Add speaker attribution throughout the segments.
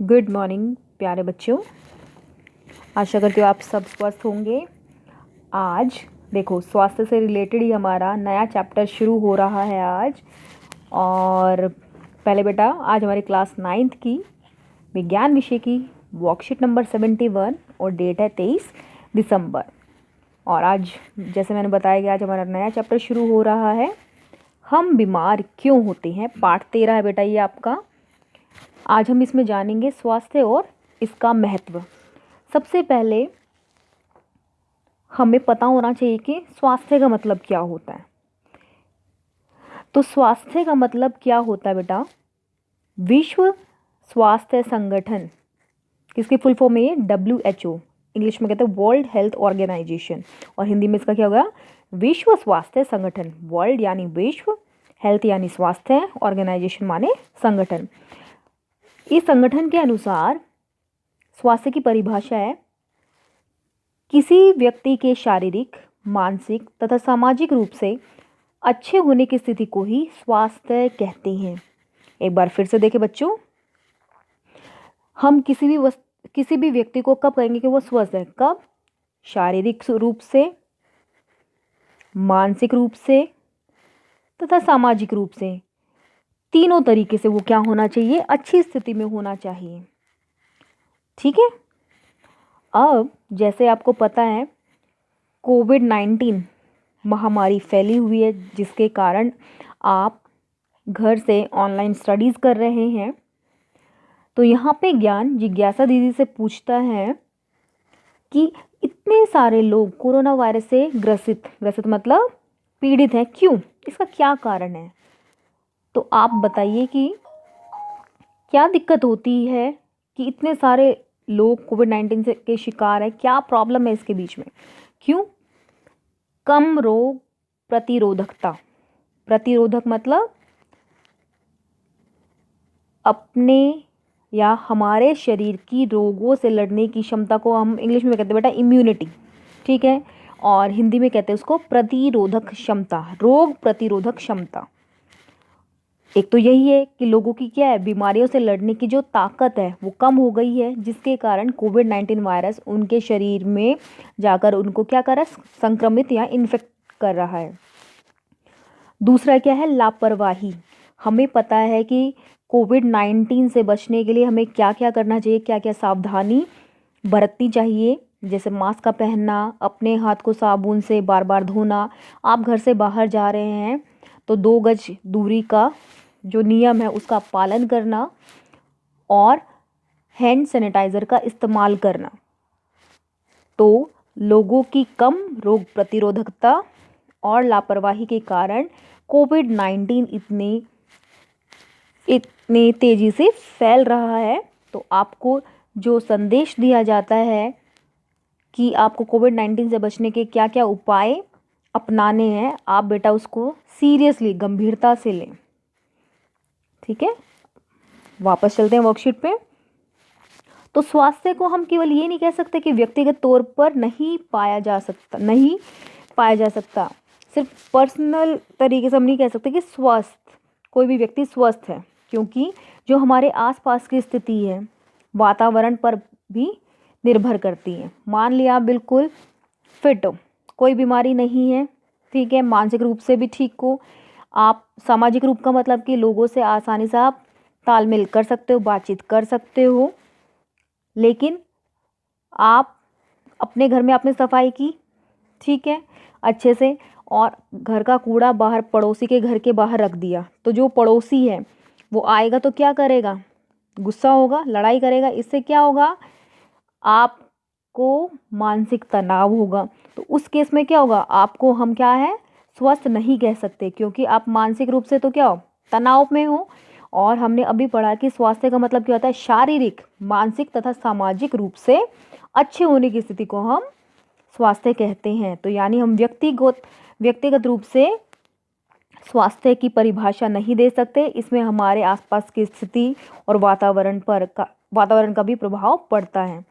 Speaker 1: Good morning प्यारे बच्चों। आशा करती हूँ आप सब स्वस्थ होंगे। आज देखो स्वास्थ्य से रिलेटेड ही हमारा नया चैप्टर शुरू हो रहा है आज। और पहले बेटा आज हमारी क्लास 9th की विज्ञान विषय की वर्कशीट नंबर 71 और डेट है 23 दिसंबर। और आज जैसे मैंने बताया कि आज हमारा नया चैप्टर शुरू हो रहा है। हम बीमार क्यों होते हैं, पार्ट 13 है बेटा ये आपका। आज हम इसमें जानेंगे स्वास्थ्य और इसका महत्व। सबसे पहले हमें पता होना चाहिए कि स्वास्थ्य का मतलब क्या होता है। तो स्वास्थ्य का मतलब क्या होता है बेटा, विश्व स्वास्थ्य संगठन, किसकी फुल फॉर्म है ये, WHO, इंग्लिश में कहते हैं वर्ल्ड हेल्थ ऑर्गेनाइजेशन, और हिंदी में इसका क्या होगा, विश्व स्वास्थ्य संगठन। वर्ल्ड यानी विश्व, हेल्थ यानी स्वास्थ्य, ऑर्गेनाइजेशन माने संगठन। इस संगठन के अनुसार स्वास्थ्य की परिभाषा है किसी व्यक्ति के शारीरिक, मानसिक तथा सामाजिक रूप से अच्छे होने की स्थिति को ही स्वास्थ्य कहते हैं। एक बार फिर से देखें बच्चों, हम किसी भी व्यक्ति को कब कहेंगे कि वो स्वस्थ है, कब, शारीरिक रूप से, मानसिक रूप से तथा सामाजिक रूप से, तीनों तरीके से वो क्या होना चाहिए, अच्छी स्थिति में होना चाहिए। ठीक है। अब जैसे आपको पता है कोविड-19 महामारी फैली हुई है, जिसके कारण आप घर से ऑनलाइन स्टडीज़ कर रहे हैं। तो यहाँ पे ज्ञान जिज्ञासा दीदी से पूछता है कि इतने सारे लोग कोरोना वायरस से ग्रसित मतलब पीड़ित हैं, क्यों, इसका क्या कारण है। तो आप बताइए कि क्या दिक्कत होती है कि इतने सारे लोग कोविड-19 से के शिकार हैं, क्या प्रॉब्लम है इसके बीच में, क्यों। कम रोग प्रतिरोधकता, प्रतिरोधक मतलब अपने या हमारे शरीर की रोगों से लड़ने की क्षमता को हम इंग्लिश में कहते हैं बेटा इम्यूनिटी, ठीक है, और हिंदी में कहते हैं उसको प्रतिरोधक क्षमता, रोग प्रतिरोधक क्षमता। एक तो यही है कि लोगों की क्या है, बीमारियों से लड़ने की जो ताकत है वो कम हो गई है, जिसके कारण कोविड-19 वायरस उनके शरीर में जाकर उनको क्या कर रहा है, संक्रमित या इन्फेक्ट कर रहा है। दूसरा क्या है, लापरवाही। हमें पता है कि कोविड-19 से बचने के लिए हमें क्या क्या करना चाहिए, क्या क्या सावधानी बरतनी चाहिए, जैसे मास्क का पहनना, अपने हाथ को साबुन से बार बार धोना, आप घर से बाहर जा रहे हैं तो 2 गज दूरी का जो नियम है उसका पालन करना, और हैंड सैनिटाइज़र का इस्तेमाल करना। तो लोगों की कम रोग प्रतिरोधकता और लापरवाही के कारण कोविड-19 इतने तेज़ी से फैल रहा है। तो आपको जो संदेश दिया जाता है कि आपको कोविड-19 से बचने के क्या क्या उपाय अपनाने हैं, आप बेटा उसको सीरियसली, गंभीरता से लें। ठीक है, वापस चलते हैं वर्कशीट पे। तो स्वास्थ्य को हम केवल ये नहीं कह सकते कि व्यक्तिगत तौर पर नहीं पाया जा सकता, सिर्फ पर्सनल तरीके से हम नहीं कह सकते कि स्वस्थ, कोई भी व्यक्ति स्वस्थ है, क्योंकि जो हमारे आसपास की स्थिति है वातावरण पर भी निर्भर करती है। मान लिया आप बिल्कुल फिट हो, कोई बीमारी नहीं है, ठीक है, मानसिक रूप से भी ठीक हो, आप सामाजिक रूप का मतलब कि लोगों से आसानी से आप तालमेल कर सकते हो, बातचीत कर सकते हो, लेकिन आप अपने घर में आपने सफाई की, ठीक है, अच्छे से, और घर का कूड़ा बाहर पड़ोसी के घर के बाहर रख दिया, तो जो पड़ोसी है वो आएगा तो क्या करेगा, गुस्सा होगा, लड़ाई करेगा। इससे क्या होगा, आपको मानसिक तनाव होगा। तो उस केस में क्या होगा, आपको हम क्या है, स्वस्थ नहीं कह सकते, क्योंकि आप मानसिक रूप से तो क्या हो, तनाव में हो। और हमने अभी पढ़ा कि स्वास्थ्य का मतलब क्या होता है, शारीरिक, मानसिक तथा सामाजिक रूप से अच्छे होने की स्थिति को हम स्वास्थ्य कहते हैं। तो यानी हम व्यक्तिगत रूप से स्वास्थ्य की परिभाषा नहीं दे सकते, इसमें हमारे आसपास की स्थिति और वातावरण का भी प्रभाव पड़ता है।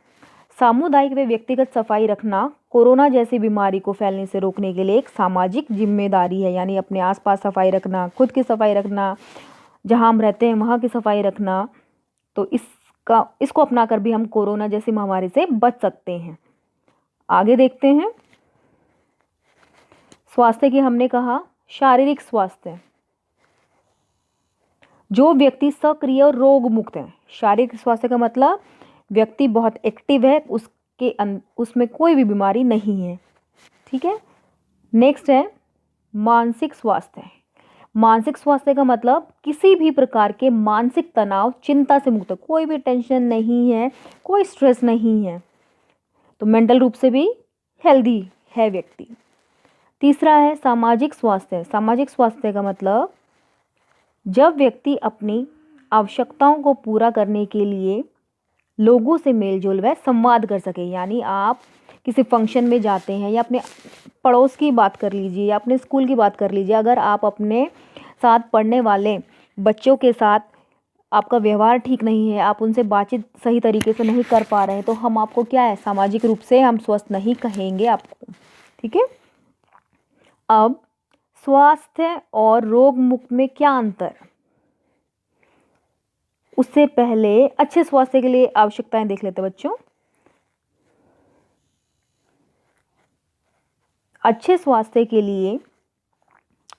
Speaker 1: सामुदायिक व व्यक्तिगत सफाई रखना कोरोना जैसी बीमारी को फैलने से रोकने के लिए एक सामाजिक जिम्मेदारी है, यानी अपने आसपास सफाई रखना, खुद की सफाई रखना, जहाँ हम रहते हैं वहाँ की सफाई रखना। तो इस इसको अपनाकर भी हम कोरोना जैसी महामारी से बच सकते हैं। आगे देखते हैं। स्वास्थ्य की हमने कहा शारीरिक स्वास्थ्य, जो व्यक्ति सक्रिय और रोग मुक्त है। शारीरिक स्वास्थ्य का मतलब व्यक्ति बहुत एक्टिव है, उसमें कोई भी बीमारी नहीं है। ठीक है। नेक्स्ट है मानसिक स्वास्थ्य। मानसिक स्वास्थ्य का मतलब किसी भी प्रकार के मानसिक तनाव, चिंता से मुक्त, कोई भी टेंशन नहीं है, कोई स्ट्रेस नहीं है, तो मेंटल रूप से भी हेल्दी है व्यक्ति। तीसरा है सामाजिक स्वास्थ्य। सामाजिक स्वास्थ्य का मतलब जब व्यक्ति अपनी आवश्यकताओं को पूरा करने के लिए लोगों से मेलजोल व संवाद कर सके। यानी आप किसी फंक्शन में जाते हैं या अपने पड़ोस की बात कर लीजिए या अपने स्कूल की बात कर लीजिए, अगर आप अपने साथ पढ़ने वाले बच्चों के साथ आपका व्यवहार ठीक नहीं है, आप उनसे बातचीत सही तरीके से नहीं कर पा रहे हैं, तो हम आपको क्या है, सामाजिक रूप से हम स्वस्थ नहीं कहेंगे आपको। ठीक है। अब स्वास्थ्य और रोग मुक्त में क्या अंतर? उससे पहले अच्छे स्वास्थ्य के लिए आवश्यकताएं देख लेते हैं बच्चों। अच्छे स्वास्थ्य के लिए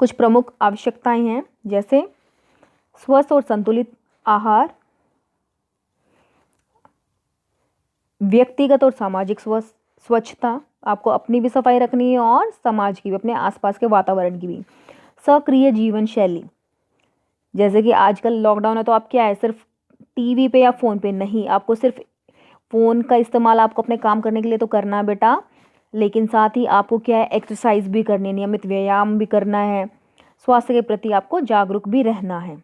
Speaker 1: कुछ प्रमुख आवश्यकताएं हैं, जैसे स्वस्थ और संतुलित आहार, व्यक्तिगत और सामाजिक स्वच्छता, आपको अपनी भी सफाई रखनी है और समाज की भी, अपने आसपास के वातावरण की भी। सक्रिय जीवन शैली, जैसे कि आजकल लॉकडाउन है तो आप क्या है, सिर्फ टीवी पे या फ़ोन पे नहीं, आपको सिर्फ फ़ोन का इस्तेमाल आपको अपने काम करने के लिए तो करना बेटा, लेकिन साथ ही आपको क्या है, एक्सरसाइज भी करनी है, नियमित व्यायाम भी करना है, स्वास्थ्य के प्रति आपको जागरूक भी रहना है।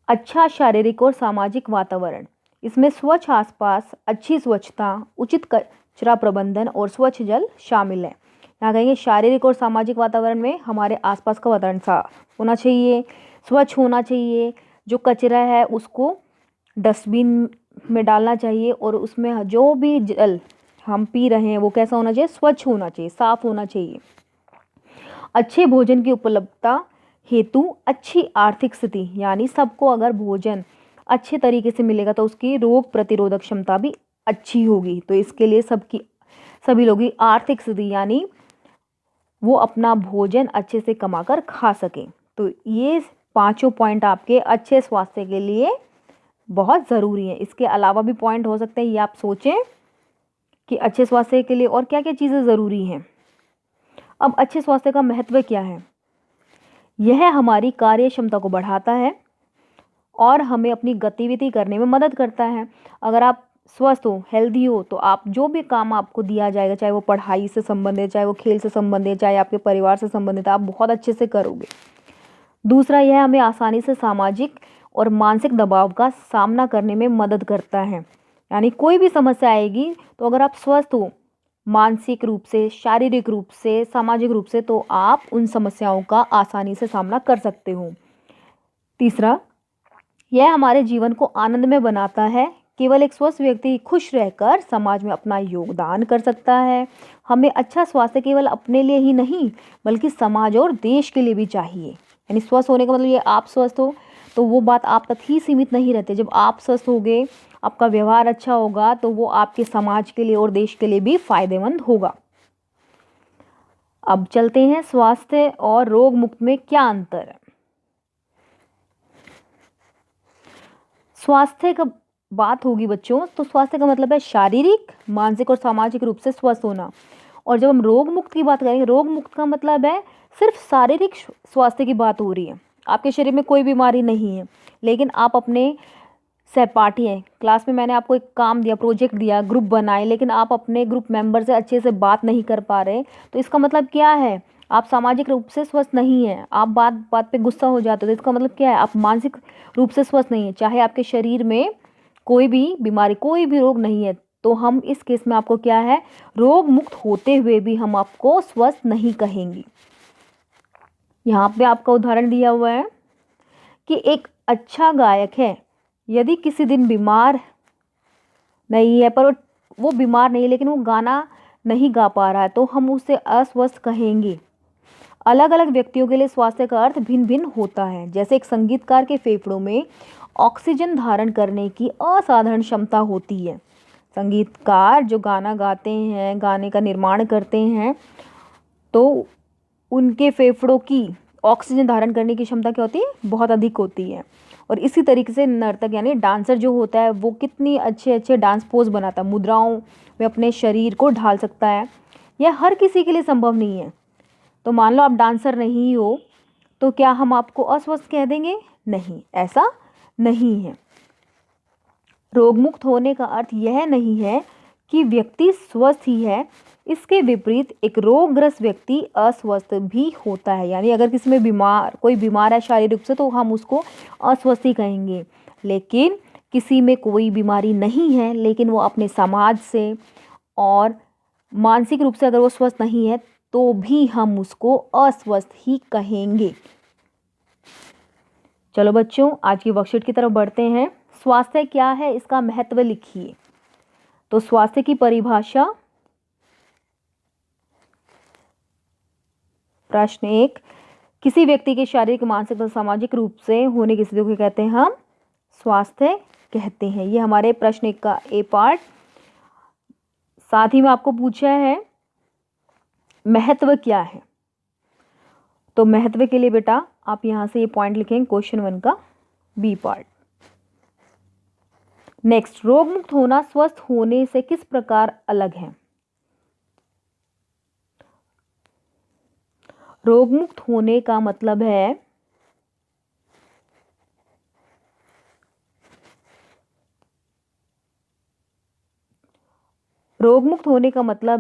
Speaker 1: अच्छा शारीरिक और सामाजिक वातावरण, इसमें स्वच्छ आसपास, अच्छी स्वच्छता, उचित कचरा प्रबंधन और स्वच्छ जल शामिल है। यहाँ कहेंगे शारीरिक और सामाजिक वातावरण में हमारे आसपास का वातावरण साफ होना चाहिए, स्वच्छ होना चाहिए, जो कचरा है उसको डस्टबिन में डालना चाहिए और उसमें जो भी जल हम पी रहे हैं वो कैसा होना चाहिए, स्वच्छ होना चाहिए, साफ होना चाहिए। अच्छे भोजन की उपलब्धता हेतु अच्छी आर्थिक स्थिति, यानी सबको अगर भोजन अच्छे तरीके से मिलेगा तो उसकी रोग प्रतिरोधक क्षमता भी अच्छी होगी। तो इसके लिए सभी लोगों की आर्थिक स्थिति, यानी वो अपना भोजन अच्छे से कमाकर खा सकें। तो ये पांचों पॉइंट आपके अच्छे स्वास्थ्य के लिए बहुत ज़रूरी है। इसके अलावा भी पॉइंट हो सकते हैं, ये आप सोचें कि अच्छे स्वास्थ्य के लिए और क्या क्या चीज़ें ज़रूरी हैं। अब अच्छे स्वास्थ्य का महत्व क्या है? यह हमारी कार्य क्षमता को बढ़ाता है और हमें अपनी गतिविधि करने में मदद करता है। अगर आप स्वस्थ हो, हेल्दी हो, तो आप जो भी काम आपको दिया जाएगा, चाहे वो पढ़ाई से संबंधित, चाहे वो खेल से संबंधित, चाहे आपके परिवार से संबंधित, आप बहुत अच्छे से करोगे। दूसरा, यह हमें आसानी से सामाजिक और मानसिक दबाव का सामना करने में मदद करता है। यानी कोई भी समस्या आएगी तो अगर आप स्वस्थ हो मानसिक रूप से, शारीरिक रूप से, सामाजिक रूप से, तो आप उन समस्याओं का आसानी से सामना कर सकते हो। तीसरा, यह हमारे जीवन को आनंदमय बनाता है। केवल एक स्वस्थ व्यक्ति खुश रहकर समाज में अपना योगदान कर सकता है। हमें अच्छा स्वास्थ्य केवल अपने लिए ही नहीं बल्कि समाज और देश के लिए भी चाहिए। यानी स्वस्थ होने का मतलब ये आप स्वस्थ हो तो वो बात आप तक ही सीमित नहीं रहते। जब आप स्वस्थ होगे, आपका व्यवहार अच्छा होगा, तो वो आपके समाज के लिए और देश के लिए भी फायदेमंद होगा। अब चलते हैं स्वास्थ्य और रोग मुक्त में क्या अंतर है। स्वास्थ्य का बात होगी बच्चों, तो स्वास्थ्य का मतलब है शारीरिक, मानसिक और सामाजिक रूप से स्वस्थ होना। और जब हम रोग मुक्त की बात करेंगे, रोग मुक्त का मतलब है सिर्फ शारीरिक स्वास्थ्य की बात हो रही है। आपके शरीर में कोई बीमारी नहीं है, लेकिन आप अपने सहपाठी हैं, क्लास में मैंने आपको एक काम दिया, प्रोजेक्ट दिया, ग्रुप बनाए, लेकिन आप अपने ग्रुप मेंबर से अच्छे से बात नहीं कर पा रहे, तो इसका मतलब क्या है, आप सामाजिक रूप से स्वस्थ नहीं हैं। आप बात बात पे गुस्सा हो जाते हो, तो इसका मतलब क्या है, आप मानसिक रूप से स्वस्थ नहीं है। चाहे आपके शरीर में कोई भी बीमारी, कोई भी रोग नहीं है, तो हम इस केस में आपको क्या है, रोग मुक्त होते हुए भी हम आपको स्वस्थ नहीं कहेंगे। यहाँ पे आपका उदाहरण दिया हुआ है कि एक अच्छा गायक है, यदि किसी दिन बीमार नहीं है, पर वो बीमार नहीं है लेकिन वो गाना नहीं गा पा रहा है, तो हम उसे अस्वस्थ कहेंगे। अलग अलग व्यक्तियों के लिए स्वास्थ्य का अर्थ भिन्न भिन्न होता है। जैसे एक संगीतकार के फेफड़ों में ऑक्सीजन धारण करने की असाधारण क्षमता होती है। संगीतकार जो गाना गाते हैं, गाने का निर्माण करते हैं, तो उनके फेफड़ों की ऑक्सीजन धारण करने की क्षमता क्या होती है? बहुत अधिक होती है। और इसी तरीके से नर्तक यानी डांसर जो होता है वो कितनी अच्छे अच्छे डांस पोज बनाता है, मुद्राओं में अपने शरीर को ढाल सकता है। यह हर किसी के लिए संभव नहीं है। तो मान लो आप डांसर नहीं हो, तो क्या हम आपको अस्वस्थ कह देंगे? नहीं, ऐसा नहीं है। रोगमुक्त होने का अर्थ यह नहीं है कि व्यक्ति स्वस्थ ही है। इसके विपरीत एक रोगग्रस्त व्यक्ति अस्वस्थ भी होता है। यानी अगर किसी में कोई बीमार है शारीरिक रूप से, तो हम उसको अस्वस्थ ही कहेंगे। लेकिन किसी में कोई बीमारी नहीं है, लेकिन वो अपने समाज से और मानसिक रूप से अगर वो स्वस्थ नहीं है, तो भी हम उसको अस्वस्थ ही कहेंगे। चलो बच्चों, आज की वर्कशीट की तरफ बढ़ते हैं। स्वास्थ्य क्या है, इसका महत्व लिखिए। तो स्वास्थ्य की परिभाषा, प्रश्न 1, किसी व्यक्ति के शारीरिक, मानसिक और सामाजिक रूप से होने की स्थिति को कहते हैं हम स्वास्थ्य कहते हैं। ये हमारे प्रश्न 1 का ए पार्ट। साथ ही में आपको पूछा है महत्व क्या है। तो महत्व के लिए बेटा आप यहां से ये पॉइंट लिखेंगे क्वेश्चन 1 का बी पार्ट। नेक्स्ट, रोगमुक्त होना स्वस्थ होने से किस प्रकार अलग है? रोगमुक्त होने का मतलब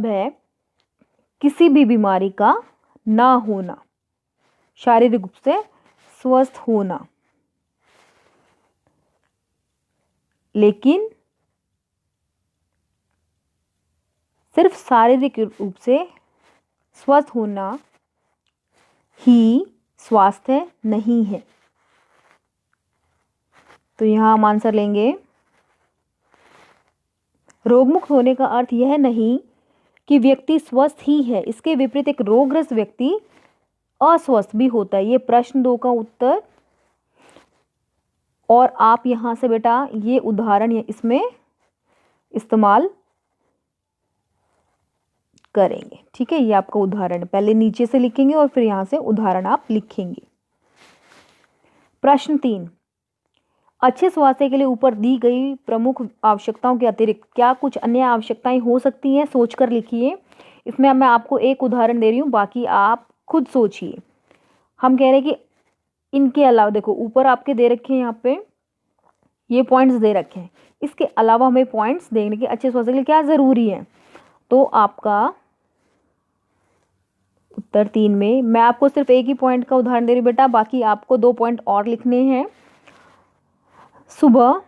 Speaker 1: है किसी भी बीमारी का ना होना, शारीरिक रूप से स्वस्थ होना। लेकिन सिर्फ शारीरिक रूप से स्वस्थ होना ही स्वास्थ्य नहीं है। तो यहां हम आंसर लेंगे, रोगमुक्त होने का अर्थ यह नहीं कि व्यक्ति स्वस्थ ही है। इसके विपरीत एक रोगग्रस्त व्यक्ति अस्वस्थ भी होता है। ये प्रश्न 2 का उत्तर। और आप यहां से बेटा ये उदाहरण इसमें इस्तेमाल करेंगे। ठीक है, ये आपका उदाहरण, पहले नीचे से लिखेंगे और फिर यहां से उदाहरण आप लिखेंगे। प्रश्न 3, अच्छे स्वास्थ्य के लिए ऊपर दी गई प्रमुख आवश्यकताओं के अतिरिक्त क्या कुछ अन्य आवश्यकताएं हो सकती हैं? सोचकर लिखिए। इसमें मैं आपको एक उदाहरण दे रही हूँ, बाकी आप खुद सोचिए। हम कह रहे हैं कि इनके अलावा, देखो ऊपर आपके दे रखे हैं, यहाँ पे ये पॉइंट्स दे रखे हैं, इसके अलावा हमें पॉइंट्स देखने के अच्छे स्वास्थ्य के लिए क्या जरूरी है। तो आपका उत्तर 3 में मैं आपको सिर्फ एक ही पॉइंट का उदाहरण दे रही हूँ बेटा, बाकी आपको 2 पॉइंट और लिखने हैं। सुबह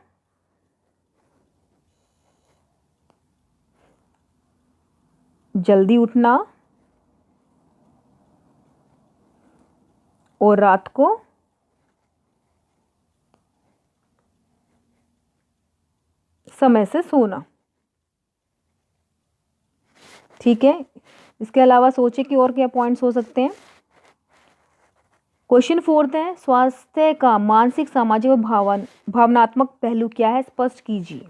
Speaker 1: जल्दी उठना और रात को समय से सोना। ठीक है, इसके अलावा सोचिए कि और क्या पॉइंट्स हो सकते हैं। क्वेश्चन 4 है, स्वास्थ्य का मानसिक, सामाजिक और भावनात्मक पहलू क्या है, स्पष्ट कीजिए।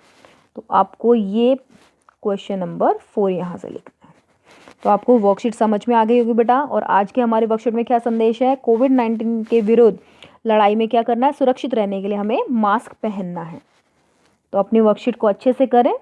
Speaker 1: तो आपको ये क्वेश्चन नंबर 4 यहाँ से लिखना है। तो आपको वर्कशीट समझ में आ गई होगी बेटा। और आज के हमारे वर्कशीट में क्या संदेश है? कोविड-19 के विरुद्ध लड़ाई में क्या करना है? सुरक्षित रहने के लिए हमें मास्क पहनना है। तो अपनी वर्कशीट को अच्छे से करें।